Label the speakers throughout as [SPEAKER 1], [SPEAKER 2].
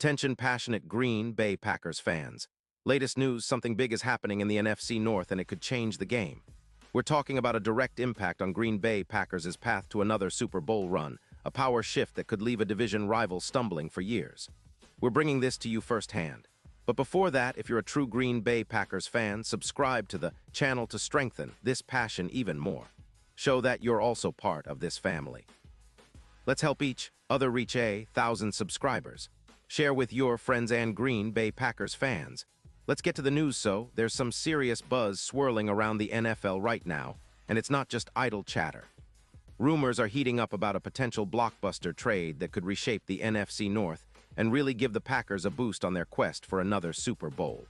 [SPEAKER 1] Attention passionate Green Bay Packers fans. Latest news, something big is happening in the NFC North and it could change the game. We're talking about a direct impact on Green Bay Packers' path to another Super Bowl run, a power shift that could leave a division rival stumbling for years. We're bringing this to you firsthand. But before that, if you're a true Green Bay Packers fan, subscribe to the channel to strengthen this passion even more. Show that you're also part of this family. Let's help each other reach 1,000 subscribers. Share with your friends and Green Bay Packers fans. Let's get to the news. So, there's some serious buzz swirling around the NFL right now, and it's not just idle chatter. Rumors are heating up about a potential blockbuster trade that could reshape the NFC North and really give the Packers a boost on their quest for another Super Bowl.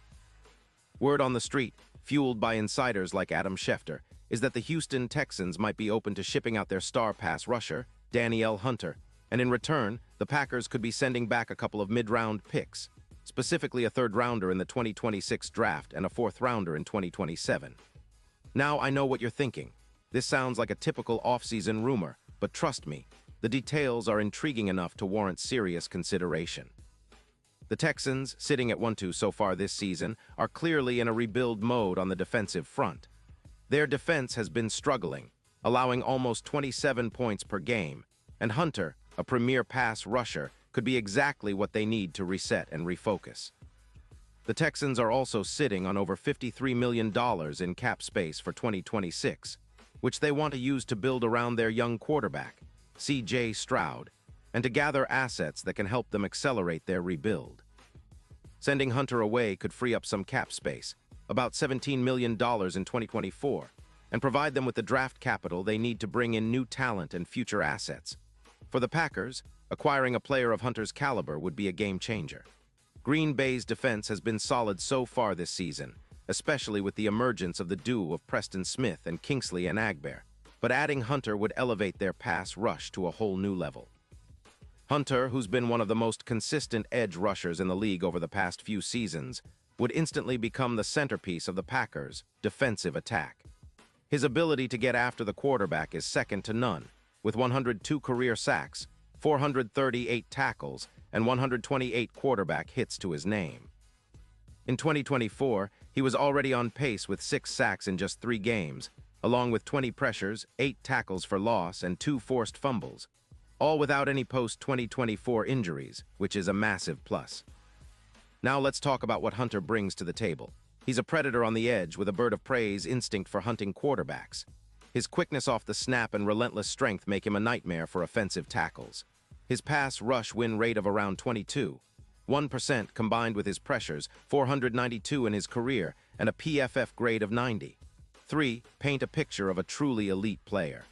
[SPEAKER 1] Word on the street, fueled by insiders like Adam Schefter, is that the Houston Texans might be open to shipping out their star pass rusher, Danielle Hunter, and in return, the Packers could be sending back a couple of mid-round picks, specifically a third-rounder in the 2026 draft and a fourth-rounder in 2027. Now, I know what you're thinking. This sounds like a typical off-season rumor, but trust me, the details are intriguing enough to warrant serious consideration. The Texans, sitting at 1-2 so far this season, are clearly in a rebuild mode on the defensive front. Their defense has been struggling, allowing almost 27 points per game, and Hunter, a premier pass rusher, could be exactly what they need to reset and refocus. The Texans are also sitting on over $53 million in cap space for 2026, which they want to use to build around their young quarterback, C.J. Stroud, and to gather assets that can help them accelerate their rebuild. Sending Hunter away could free up some cap space, about $17 million in 2024, and provide them with the draft capital they need to bring in new talent and future assets. For the Packers, acquiring a player of Hunter's caliber would be a game-changer. Green Bay's defense has been solid so far this season, especially with the emergence of the duo of Preston Smith and Kingsley Enagbare, but adding Hunter would elevate their pass rush to a whole new level. Hunter, who's been one of the most consistent edge rushers in the league over the past few seasons, would instantly become the centerpiece of the Packers' defensive attack. His ability to get after the quarterback is second to none, with 102 career sacks, 438 tackles, and 128 quarterback hits to his name. In 2024, he was already on pace with 6 sacks in just 3 games, along with 20 pressures, 8 tackles for loss, and 2 forced fumbles, all without any post-2024 injuries, which is a massive plus. Now let's talk about what Hunter brings to the table. He's a predator on the edge with a bird of prey's instinct for hunting quarterbacks. His quickness off the snap and relentless strength make him a nightmare for offensive tackles. His pass rush win rate of around 1% combined with his pressures, 492 in his career, and a PFF grade of 90. 3 paint a picture of a truly elite player.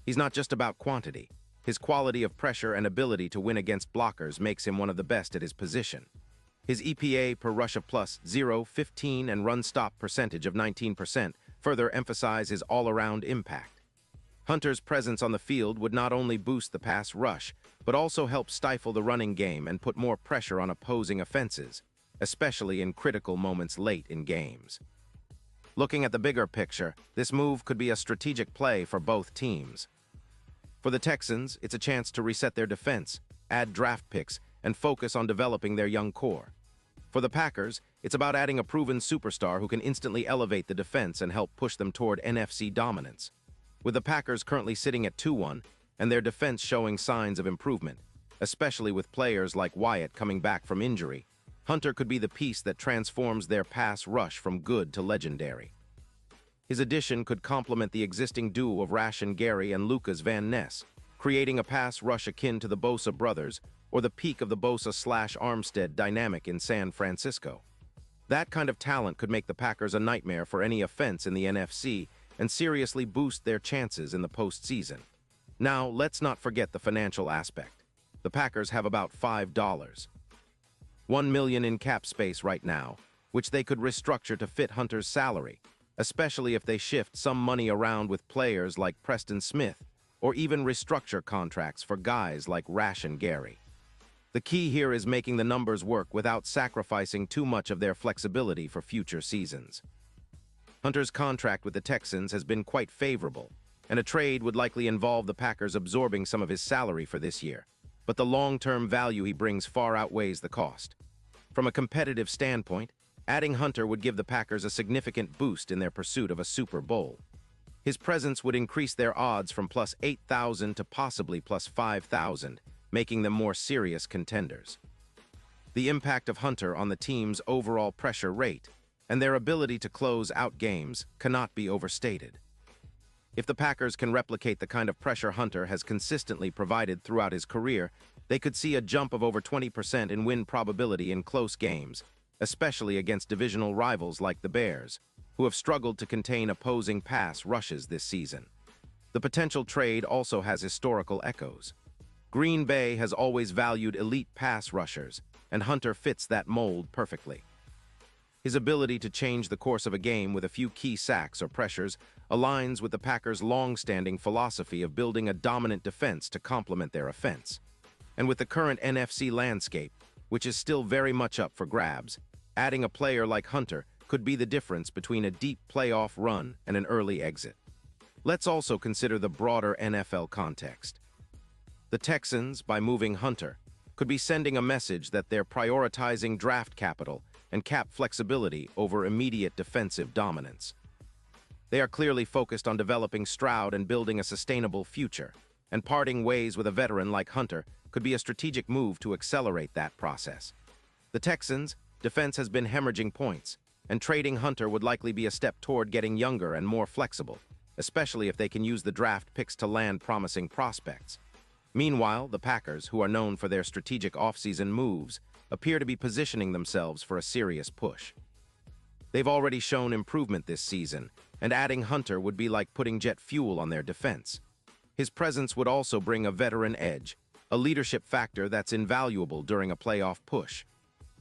[SPEAKER 1] He's not just about quantity. His quality of pressure and ability to win against blockers makes him one of the best at his position. His EPA per rush of +0.15 and run-stop percentage of 19% further emphasize his all-around impact. Hunter's presence on the field would not only boost the pass rush, but also help stifle the running game and put more pressure on opposing offenses, especially in critical moments late in games. Looking at the bigger picture, this move could be a strategic play for both teams. For the Texans, it's a chance to reset their defense, add draft picks, and focus on developing their young core. For the Packers, it's about adding a proven superstar who can instantly elevate the defense and help push them toward NFC dominance. With the Packers currently sitting at 2-1 and their defense showing signs of improvement, especially with players like Wyatt coming back from injury, Hunter could be the piece that transforms their pass rush from good to legendary. His addition could complement the existing duo of Rashan Gary and Lucas Van Ness, creating a pass rush akin to the Bosa brothers or the peak of the Bosa/Armstead dynamic in San Francisco. That kind of talent could make the Packers a nightmare for any offense in the NFC and seriously boost their chances in the postseason. Now, let's not forget the financial aspect. The Packers have about $1 million in cap space right now, which they could restructure to fit Hunter's salary, especially if they shift some money around with players like Preston Smith, or even restructure contracts for guys like Rashan Gary. The key here is making the numbers work without sacrificing too much of their flexibility for future seasons. Hunter's contract with the Texans has been quite favorable, and a trade would likely involve the Packers absorbing some of his salary for this year. but the long-term value he brings far outweighs the cost. From a competitive standpoint, adding Hunter would give the Packers a significant boost in their pursuit of a Super Bowl. His presence would increase their odds from plus 8,000 to possibly plus 5,000, making them more serious contenders. The impact of Hunter on the team's overall pressure rate and their ability to close out games cannot be overstated. If the Packers can replicate the kind of pressure Hunter has consistently provided throughout his career, they could see a jump of over 20% in win probability in close games, especially against divisional rivals like the Bears, who have struggled to contain opposing pass rushes this season. The potential trade also has historical echoes. Green Bay has always valued elite pass rushers, and Hunter fits that mold perfectly. His ability to change the course of a game with a few key sacks or pressures aligns with the Packers' long-standing philosophy of building a dominant defense to complement their offense. And with the current NFC landscape, which is still very much up for grabs, adding a player like Hunter could be the difference between a deep playoff run and an early exit. Let's also consider the broader NFL context. The Texans, by moving Hunter, could be sending a message that they're prioritizing draft capital and cap flexibility over immediate defensive dominance. They are clearly focused on developing Stroud and building a sustainable future, and parting ways with a veteran like Hunter could be a strategic move to accelerate that process. The Texans' defense has been hemorrhaging points, and trading Hunter would likely be a step toward getting younger and more flexible, especially if they can use the draft picks to land promising prospects. Meanwhile, the Packers, who are known for their strategic offseason moves, appear to be positioning themselves for a serious push. They've already shown improvement this season, and adding Hunter would be like putting jet fuel on their defense. His presence would also bring a veteran edge, a leadership factor that's invaluable during a playoff push.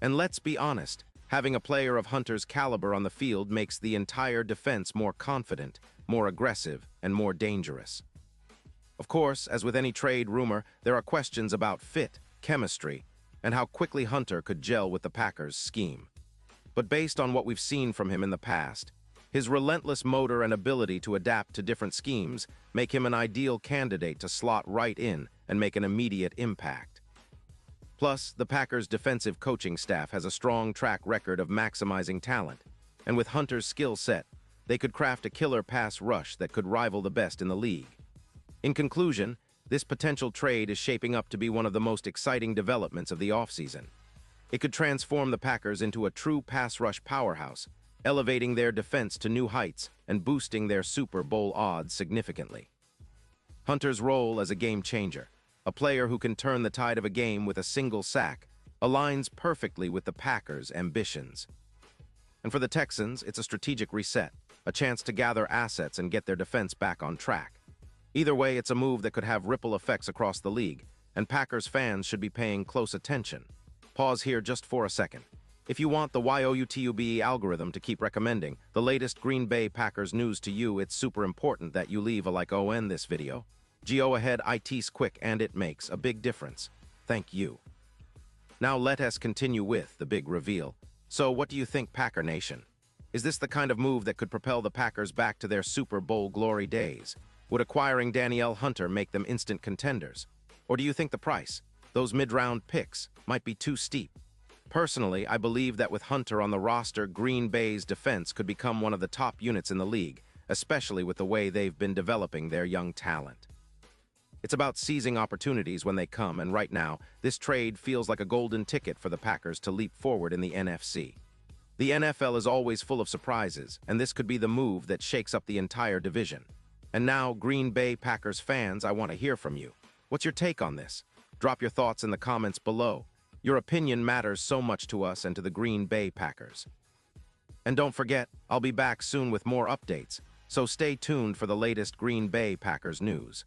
[SPEAKER 1] And let's be honest, having a player of Hunter's caliber on the field makes the entire defense more confident, more aggressive, and more dangerous. Of course, as with any trade rumor, there are questions about fit, chemistry, and how quickly Hunter could gel with the Packers' scheme. But based on what we've seen from him in the past, his relentless motor and ability to adapt to different schemes make him an ideal candidate to slot right in and make an immediate impact. Plus, the Packers' defensive coaching staff has a strong track record of maximizing talent, and with Hunter's skill set, they could craft a killer pass rush that could rival the best in the league. In conclusion, this potential trade is shaping up to be one of the most exciting developments of the offseason. It could transform the Packers into a true pass rush powerhouse, elevating their defense to new heights and boosting their Super Bowl odds significantly. Hunter's role as a game changer, a player who can turn the tide of a game with a single sack, aligns perfectly with the Packers' ambitions. And for the Texans, it's a strategic reset, a chance to gather assets and get their defense back on track. Either way, it's a move that could have ripple effects across the league, and Packers fans should be paying close attention. Pause here just for a second. If you want the YOUTUBE algorithm to keep recommending the latest Green Bay Packers news to you, it's super important that you leave a like on this video. Go ahead, it's quick and it makes a big difference. Thank you. Now let us continue with the big reveal. So what do you think, Packer Nation? Is this the kind of move that could propel the Packers back to their Super Bowl glory days? Would acquiring Danielle Hunter make them instant contenders? Or do you think the price, those mid-round picks, might be too steep? Personally, I believe that with Hunter on the roster, Green Bay's defense could become one of the top units in the league, especially with the way they've been developing their young talent. It's about seizing opportunities when they come, and right now, this trade feels like a golden ticket for the Packers to leap forward in the NFC. The NFL is always full of surprises, and this could be the move that shakes up the entire division. And now, Green Bay Packers fans, I want to hear from you. What's your take on this? Drop your thoughts in the comments below. Your opinion matters so much to us and to the Green Bay Packers. And don't forget, I'll be back soon with more updates, so stay tuned for the latest Green Bay Packers news.